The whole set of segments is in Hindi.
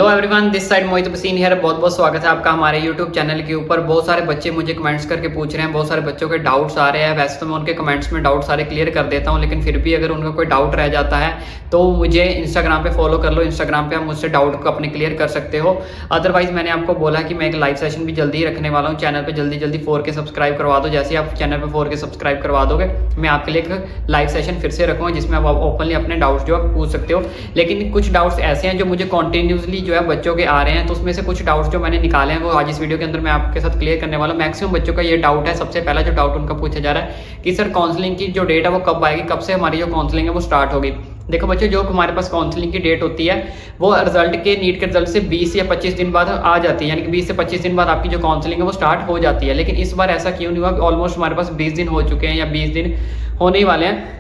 हेलो एवरीवन, दिस साइड मोहित पसीन है। बहुत बहुत स्वागत है आपका हमारे यूट्यूब चैनल के ऊपर। बहुत सारे बच्चे मुझे कमेंट्स करके पूछ रहे हैं, बहुत सारे बच्चों के डाउट्स आ रहे हैं। वैसे तो मैं उनके कमेंट्स में डाउट सारे क्लियर कर देता हूं, लेकिन फिर भी अगर उनका कोई डाउट रह जाता है तो मुझे इंस्टाग्राम पे फॉलो कर लो। इंस्टाग्राम पे आप मुझसे डाउट को अपने क्लियर कर सकते हो। अदरवाइज मैंने आपको बोला कि मैं एक लाइव सेशन भी जल्दी ही रखने वाला हूँ चैनल पर। जल्दी 4K सब्सक्राइब करवा दो। जैसे आप चैनल पर 4K सब्सक्राइब करवा दोगे, मैं आपके लिए एक लाइव सेशन फिर से रखूँगा जिसमें आप ओपनली अपने डाउट्स जो आप पूछ सकते हो। लेकिन कुछ डाउट्स ऐसे हैं जो मुझे कॉन्टिन्यूसली जो है बच्चों के आ रहे हैं, तो उसमें से कुछ डाउट्स जो मैंने निकाले हैं वो आज इस वीडियो के अंदर मैं आपके साथ क्लियर करने वाला हूं। मैक्सिमम बच्चों का ये डाउट है। सबसे पहला जो डाउट उनका पूछा जा रहा है कि सर काउंसलिंग की जो डेट है वो कब आएगी, कब से हमारी जो काउंसलिंग है वो स्टार्ट होगी। देखो बच्चों, जो हमारे पास काउंसलिंग की डेट होती है वो रिजल्ट के नीट के रिजल्ट से 20 या 25 दिन बाद आ जाती है। यानी कि 20 से 25 दिन बाद आपकी जो काउंसलिंग है वो स्टार्ट हो जाती है। लेकिन इस बार ऐसा क्यों नहीं हुआ? ऑलमोस्ट हमारे पास 20 दिन हो चुके हैं या 20 दिन होने ही वाले हैं,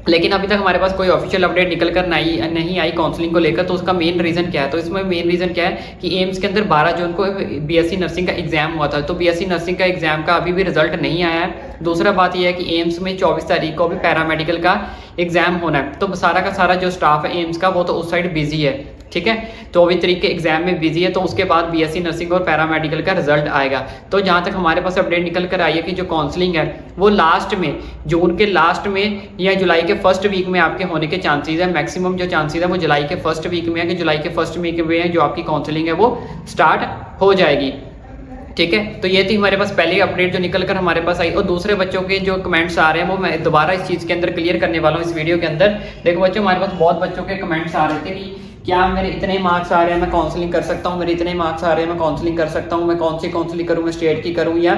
लेकिन अभी तक हमारे पास कोई ऑफिशियल अपडेट निकल कर नहीं आई काउंसलिंग को लेकर। तो उसका मेन रीज़न क्या है? तो इसमें मेन रीज़न क्या है कि एम्स के अंदर 12 जून को बीएससी नर्सिंग का एग्जाम हुआ था, तो बीएससी नर्सिंग का एग्जाम का अभी भी रिजल्ट नहीं आया है। दूसरा बात यह है कि एम्स में 24 तारीख को भी पैरामेडिकल का एग्जाम होना है, तो सारा का सारा जो स्टाफ है एम्स का वो तो उस साइड बिजी है, ठीक है। 24 तारीख के एग्जाम में बिजी है, तो उसके बाद बीएससी नर्सिंग और पैरामेडिकल का रिजल्ट आएगा। तो जहाँ तक हमारे पास अपडेट निकल कर आई है कि जो काउंसलिंग है वो लास्ट में, जून के लास्ट में या जुलाई के फर्स्ट वीक में आपके होने के चांसेस है। मैक्सिमम जो चांसेस है वो जुलाई के फर्स्ट वीक में है कि जुलाई के फर्स्ट वीक में जो आपकी काउंसलिंग है वो स्टार्ट हो जाएगी, ठीक है। तो ये थी हमारे पास पहली अपडेट जो निकल कर हमारे पास आई। और दूसरे बच्चों के जो कमेंट्स आ रहे हैं वो मैं दोबारा इस चीज़ के अंदर क्लियर करने वाला हूँ इस वीडियो के अंदर। देखो बच्चों, हमारे पास बहुत बच्चों के कमेंट्स आ रहे थे कि क्या मेरे इतने मार्क्स आ रहे हैं मैं काउंसलिंग कर सकता हूँ, मेरे इतने मार्क्स आ रहे हैं मैं काउंसलिंग कर सकता हूँ, मैं कौन सी काउंसलिंग करूँ, मैं स्टेट की करूँ या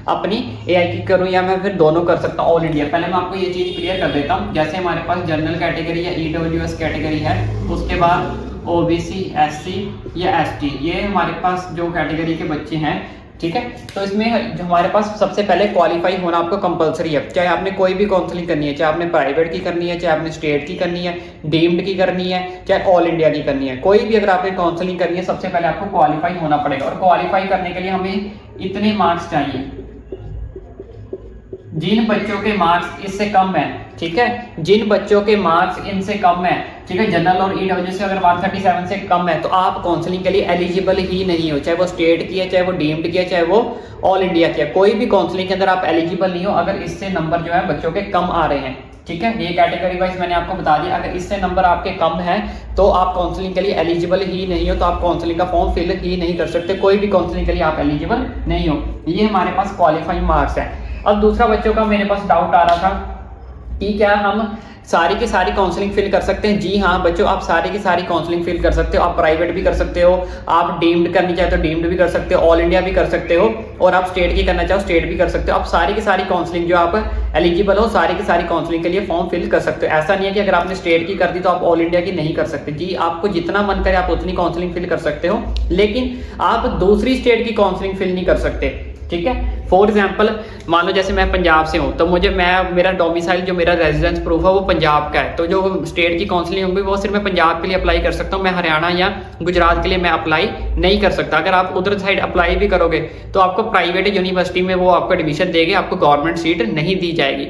अपनी एआई की करूँ या मैं फिर दोनों कर सकता हूँ, ऑल इंडिया। पहले मैं आपको ये चीज़ क्लियर कर देता हूँ। जैसे हमारे पास जनरल कैटेगरी या ईडब्ल्यूएस कैटेगरी है, उसके बाद ओबीसी, एससी या एसटी, ये हमारे पास जो कैटेगरी के बच्चे हैं, ठीक है। तो इसमें जो हमारे पास सबसे पहले क्वालिफाई होना आपको कंपलसरी है। चाहे आपने कोई भी काउंसलिंग करनी है, चाहे आपने प्राइवेट की करनी है, चाहे आपने स्टेट की करनी है, डीम्ड की करनी है, चाहे ऑल इंडिया की करनी है, कोई भी अगर आपने काउंसलिंग करनी है सबसे पहले आपको क्वालिफाई होना पड़ेगा। और क्वालिफाई करने के लिए हमें इतने मार्क्स चाहिए। जिन बच्चों के मार्क्स इससे कम है, ठीक है, जिन बच्चों के मार्क्स इनसे कम है, ठीक है, जनरल और ईडब्ल्यू से अगर 137 से कम है तो आप काउंसलिंग के लिए एलिजिबल ही नहीं हो। चाहे वो स्टेट की है, चाहे वो डीम्ड की है, चाहे वो ऑल इंडिया की है, कोई भी काउंसलिंग के अंदर आप एलिजिबल नहीं हो अगर इससे नंबर जो है बच्चों के कम आ रहे हैं, ठीक है। ये कैटेगरी वाइज मैंने आपको बता दिया। अगर इससे नंबर आपके कम है तो आप काउंसलिंग के लिए एलिजिबल ही नहीं हो, तो आप काउंसलिंग का फॉर्म फिल ही नहीं कर सकते। कोई भी काउंसलिंग के लिए आप एलिजिबल नहीं हो। ये हमारे पास क्वालिफाइंग मार्क्स है। अब दूसरा बच्चों का मेरे पास डाउट आ रहा था कि क्या हम सारी की सारी काउंसलिंग फिल कर सकते हैं। जी हाँ बच्चों, आप सारी की सारी काउंसलिंग फिल कर सकते हो। आप प्राइवेट भी कर सकते हो, आप डीम्ड करनी चाहे तो डीम्ड भी कर सकते हो, ऑल इंडिया भी कर सकते हो, और आप स्टेट की करना चाहो स्टेट भी कर सकते हो। आप सारी की सारी काउंसलिंग जो आप एलिजिबल हो, सारी की सारी काउंसलिंग के लिए फॉर्म फिल कर सकते हो। ऐसा नहीं है कि अगर आपने स्टेट की कर दी तो आप ऑल इंडिया की नहीं कर सकते। जी, आपको जितना मन करे आप उतनी काउंसलिंग फिल कर सकते हो, लेकिन आप दूसरी स्टेट की काउंसलिंग फिल नहीं कर सकते, ठीक है। फॉर एग्जाम्पल मान लो जैसे मैं पंजाब से हूँ, तो मेरा डोमिसाइल जो मेरा रेजिडेंस प्रूफ है वो पंजाब का है, तो जो स्टेट की काउंसलिंग होगी वो सिर्फ मैं पंजाब के लिए अप्लाई कर सकता हूँ। मैं हरियाणा या गुजरात के लिए मैं अप्लाई नहीं कर सकता। अगर आप उधर साइड अप्लाई भी करोगे तो आपको प्राइवेट यूनिवर्सिटी में वो आपको एडमिशन देंगे, आपको गवर्नमेंट सीट नहीं दी जाएगी।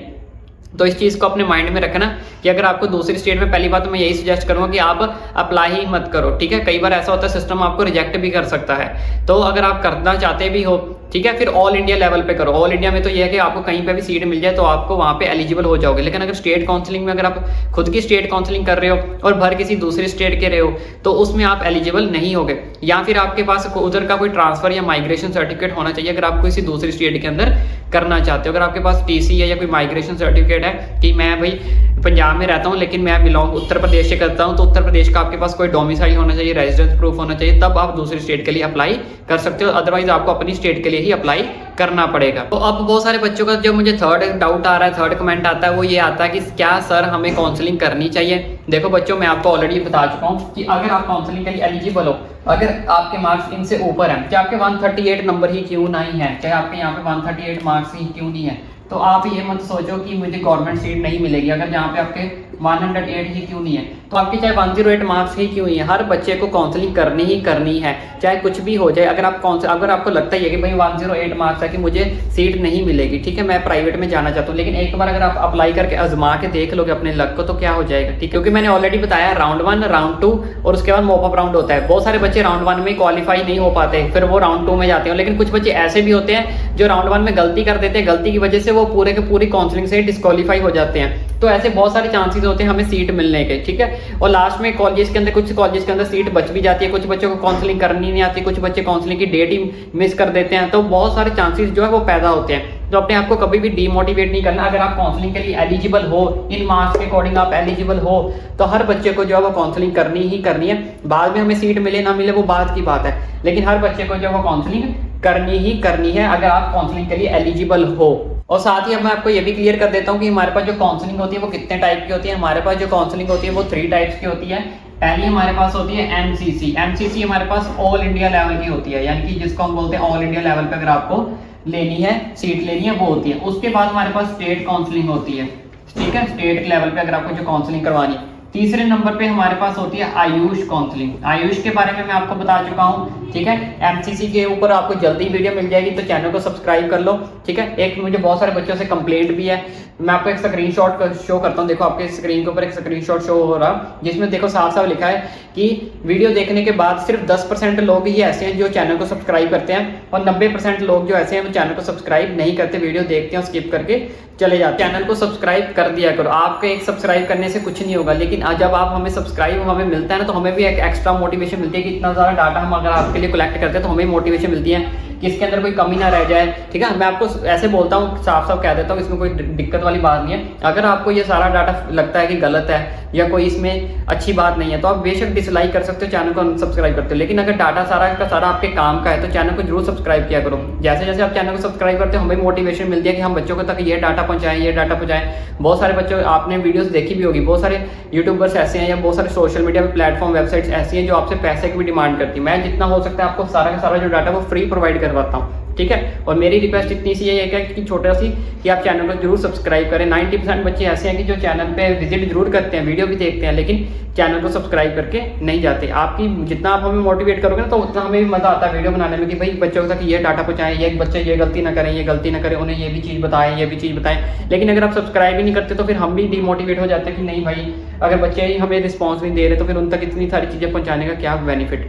तो इस चीज़ को अपने माइंड में रखना कि अगर आपको दूसरी स्टेट में, पहली बात तो मैं यही सजेस्ट करूंगा कि आप अप्लाई ही मत करो, ठीक है। कई बार ऐसा होता है सिस्टम आपको रिजेक्ट भी कर सकता है, तो अगर आप करना चाहते भी हो, ठीक है, फिर ऑल इंडिया लेवल पे करो। ऑल इंडिया में तो यह है कि आपको कहीं पे भी सीट मिल जाए तो आपको वहाँ पे एलिजिबल हो जाओगे। लेकिन अगर स्टेट काउंसलिंग में अगर आप खुद की स्टेट काउंसलिंग कर रहे हो और भर किसी दूसरी स्टेट के रहे हो तो उसमें आप एलिजिबल नहीं होगे। या फिर आपके पास उधर का कोई ट्रांसफर या माइग्रेशन सर्टिफिकेट होना चाहिए अगर आप किसी दूसरी स्टेट के अंदर करना चाहते हो। अगर आपके पास टीसी है या कोई माइग्रेशन सर्टिफिकेट है कि मैं भाई पंजाब में रहता हूँ लेकिन मैं बिलोंग उत्तर प्रदेश से करता हूँ, तो उत्तर प्रदेश का आपके पास कोई डोमिसाइल होना चाहिए, रेजिडेंस प्रूफ होना चाहिए, तब आप दूसरी स्टेट के लिए अप्लाई कर सकते हो। अदरवाइज आपको अपनी स्टेट के लिए ही अप्लाई करना पड़ेगा। तो अब बहुत सारे बच्चों का जो मुझे थर्ड डाउट आ रहा है, थर्ड कमेंट आता है, वो ये आता है कि क्या सर हमें काउंसलिंग करनी चाहिए। देखो बच्चों, मैं आपको ऑलरेडी बता चुका हूँ कि अगर आप काउंसलिंग के लिए एलिजिबल हो, अगर आपके मार्क्स इनसे ऊपर हैं, चाहे आपके 138 नंबर ही क्यों नहीं है, चाहे आपके यहाँ पे 138 मार्क्स ही क्यों नहीं है, तो आप ये मत सोचो कि मुझे गवर्नमेंट सीट नहीं मिलेगी। अगर जहाँ पे आपके 108 ही क्यों नहीं है? तो आपके चाहे 108 मार्क्स ही क्यों नहीं है, हर बच्चे को काउंसलिंग करनी ही करनी है, चाहे कुछ भी हो जाए। अगर आपको लगता है कि भाई 108 मार्क्स है कि मुझे सीट नहीं मिलेगी, ठीक है, मैं प्राइवेट में जाना चाहता हूँ, लेकिन एक बार अगर आप अप्लाई करके आजमा के देख लोगे अपने लक को तो क्या हो जाएगा, ठीक है। क्योंकि मैंने ऑलरेडी बताया राउंड 1, राउंड 2 और उसके बाद मॉप अप राउंड होता है। बहुत सारे बच्चे राउंड 1 में क्वालिफाई नहीं हो पाते, फिर वो राउंड 2 में जाते हैं। लेकिन कुछ बच्चे ऐसे भी होते हैं जो राउंड 1 में गलती कर देते हैं, गलती की वजह से वो पूरे के पूरी काउंसलिंग से डिस्क्वालीफाई हो जाते हैं। तो ऐसे बहुत सारे चांसेस होते हैं हमें सीट मिलने के, ठीक है। और लास्ट में कॉलेज के अंदर, कुछ कॉलेज के अंदर सीट बच भी जाती है, कुछ बच्चों को काउंसलिंग करनी नहीं आती, कुछ बच्चे काउंसलिंग की डेट ही मिस कर देते हैं। तो बहुत सारे चांसेस जो है वो पैदा होते हैं। तो अपने आप को कभी भी डीमोटिवेट नहीं करना। अगर आप काउंसलिंग के लिए एलिजिबल हो, इन मार्क्स के अकॉर्डिंग आप एलिजिबल हो, तो हर बच्चे को जो है वो काउंसलिंग करनी ही करनी है। बाद में हमें सीट मिले ना मिले वो बात की बात है, लेकिन हर बच्चे को जो है वो काउंसलिंग करनी ही करनी है अगर आप काउंसलिंग के लिए एलिजिबल हो। और साथ ही अब मैं आपको ये भी क्लियर कर देता हूँ कि हमारे पास जो काउंसलिंग होती है वो कितने टाइप की होती है। हमारे पास जो काउंसलिंग होती है वो 3 टाइप्स की होती है। पहली हमारे पास होती है एमसीसी। एमसीसी हमारे पास ऑल इंडिया लेवल की होती है, यानी कि जिसको हम बोलते हैं ऑल इंडिया लेवल पे अगर आपको लेनी है, सीट लेनी है, वो होती है। उसके बाद हमारे पास स्टेट काउंसलिंग होती है, ठीक है, स्टेट लेवल पे अगर आपको जो काउंसलिंग करवानी। तीसरे नंबर पे हमारे पास होती है आयुष काउंसलिंग। आयुष के बारे में मैं आपको बता चुका हूँ, ठीक है। एमसीसी के ऊपर आपको जल्दी वीडियो मिल जाएगी, तो चैनल को सब्सक्राइब कर लो, ठीक है। एक मुझे बहुत सारे बच्चों से कंप्लेंट भी है, मैं आपको एक स्क्रीनशॉट शो करता हूँ। देखो आपके स्क्रीन के ऊपर एक स्क्रीनशॉट शो हो रहा, जिसमें देखो साफ साफ लिखा है कि वीडियो देखने के बाद सिर्फ 10% लोग ही ऐसे हैं जो चैनल को सब्सक्राइब करते हैं, और 90% लोग जो ऐसे हैं वो चैनल को सब्सक्राइब नहीं करते, वीडियो देखते हैं और स्किप करके चले जाते हैं। चैनल को सब्सक्राइब कर दिया करो, आपके एक सब्सक्राइब करने से कुछ नहीं होगा, लेकिन जब आप हमें सब्सक्राइब हमें मिलता है ना, तो हमें भी एक एक्स्ट्रा मोटिवेशन मिलती है कि इतना ज़्यादा डाटा हम अगर आपके लिए कलेक्ट करते हैं तो हमें मोटिवेशन मिलती है कि इसके अंदर कोई कमी ना रह जाए, ठीक है। मैं आपको ऐसे बोलता हूँ, साफ साफ कह देता हूँ, इसमें कोई दिक्कत वाली बात नहीं है। अगर आपको ये सारा डाटा लगता है कि गलत है या कोई इसमें अच्छी बात नहीं है, तो आप बेशक डिसलाइक कर सकते हो, चैनल को अनसब्सक्राइब करते हो। लेकिन अगर डाटा सारा का सारा आपके काम का है तो चैनल को जरूर सब्सक्राइब किया करो। जैसे जैसे आप चैनल को सब्सक्राइब करते हो हमें मोटिवेशन मिलती है कि हम बच्चों को तक ये डाटा पहुँचाएं, ये डाटा पहुँचाएं। बहुत सारे बच्चों, आपने वीडियोस देखी भी होगी, बहुत सारे यूट्यूबर्स ऐसे हैं या बहुत सारे सोशल मीडिया प्लेटफॉर्म वेबसाइट्स ऐसी हैं जो आपसे पैसे की भी डिमांड करती है। मैं जितना हो सकता है आपको सारा का सारा जो डाटा वो फ्री प्रोवाइड करवाता हूँ, ठीक है। और मेरी रिक्वेस्ट इतनी सी है कि छोटा सी कि आप चैनल को जरूर सब्सक्राइब करें। 90% बच्चे ऐसे हैं कि जो चैनल पे विजिट जरूर करते हैं, वीडियो भी देखते हैं, लेकिन चैनल को सब्सक्राइब करके नहीं जाते। आपकी जितना आप हमें मोटिवेट करोगे ना, तो उतना हमें भी मजा आता है वीडियो बनाने में कि भाई बच्चों तक ये डाटा पहुँचाएं, ये बच्चे ये गलती ना करें, ये गलती ना करें, उन्हें ये भी चीज़ बताएं, ये भी चीज़ बताएं। लेकिन अगर आप सब्सक्राइब ही नहीं करते तो फिर हम भी डिमोटिवेट हो जाते हैं कि नहीं भाई, अगर बच्चे ही हमें रिस्पॉन्स नहीं दे रहे तो फिर उन तक इतनी सारी चीज़ें पहुँचाने का क्या बेनिफिट।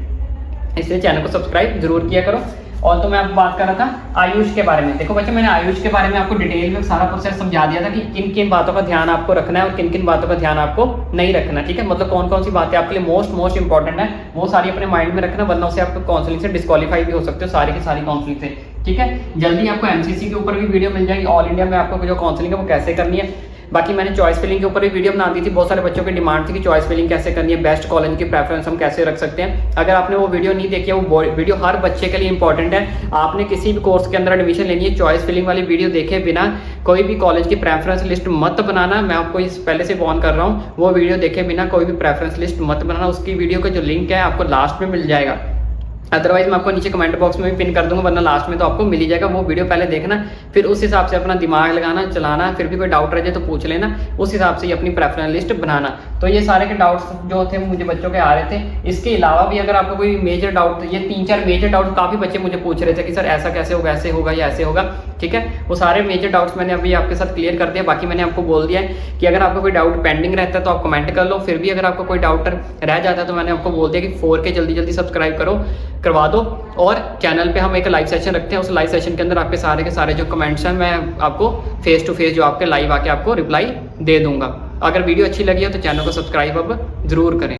इसलिए चैनल को सब्सक्राइब जरूर किया करो। और तो मैं आपको बात कर रहा था आयुष के बारे में। देखो बच्चों, मैंने आयुष के बारे में आपको डिटेल में सारा प्रोसेस समझा दिया था कि किन किन बातों का ध्यान आपको रखना है और किन किन बातों का ध्यान आपको नहीं रखना, ठीक है। मतलब कौन कौन सी बातें आपके लिए मोस्ट इंपॉर्टेंट है वो सारी अपने माइंड में रखना, वरना उससे आपको काउंसलिंग से डिस्क्वालीफाई भी हो सकते हो, सारी की सारी काउंसलिंग से, ठीक है। जल्दी आपको एमसीसी के ऊपर भी वीडियो मिल जाएगी, ऑल इंडिया में आपको जो काउंसलिंग है वो कैसे करनी है। बाकी मैंने चॉइस फिलिंग के ऊपर भी वीडियो बना दी थी, बहुत सारे बच्चों की डिमांड थी कि चॉइस फिलिंग कैसे करनी है, बेस्ट कॉलेज की प्रेफरेंस हम कैसे रख सकते हैं। अगर आपने वो वीडियो नहीं देखी है, वो वीडियो हर बच्चे के लिए इंपॉर्टेंट है। आपने किसी भी कोर्स के अंदर एडमिशन लेनी है, चॉइस फिलिंग वाली वीडियो देखे बिना कोई भी कॉलेज की प्रेफरेंस लिस्ट मत बनाना। मैं आपको इस पहले से वार्न कर रहा हूँ, वो वीडियो देखे बिना कोई भी प्रेफरेंस लिस्ट मत बनाना। उसकी वीडियो का जो लिंक है आपको लास्ट में मिल जाएगा, अदरवाइज मैं आपको नीचे कमेंट बॉक्स में भी पिन कर दूंगा, वरना लास्ट में तो आपको मिल ही जाएगा। वो वीडियो पहले देखना, फिर उस हिसाब से अपना दिमाग लगाना, चलाना, फिर भी कोई डाउट रह जाए तो पूछ लेना, उस हिसाब से ही अपनी प्रेफरेंस लिस्ट बनाना। तो ये सारे के डाउट्स जो थे मुझे बच्चों के आ रहे थे। इसके अलावा भी अगर आपको कोई मेजर डाउट, ये 3-4 मेजर डाउट काफ़ी बच्चे मुझे पूछ रहे थे कि सर ऐसा कैसे होगा, ऐसे होगा या ऐसे होगा, ठीक है। वो सारे मेजर डाउट्स मैंने अभी आपके साथ क्लियर कर दिया। बाकी मैंने आपको बोल दिया है कि अगर आपको कोई डाउट पेंडिंग रहता है तो आप कमेंट कर लो, फिर भी अगर आपको कोई डाउट रह जाता है तो मैंने आपको बोल दिया कि 4K जल्दी सब्सक्राइब करवा दो। और चैनल पे हम एक लाइव सेशन रखते हैं, उस लाइव सेशन के अंदर आपके सारे के सारे जो कमेंट्स हैं मैं आपको फेस टू फेस जो आपके लाइव आके आपको रिप्लाई दे दूंगा। अगर वीडियो अच्छी लगी है तो चैनल को सब्सक्राइब अब जरूर करें।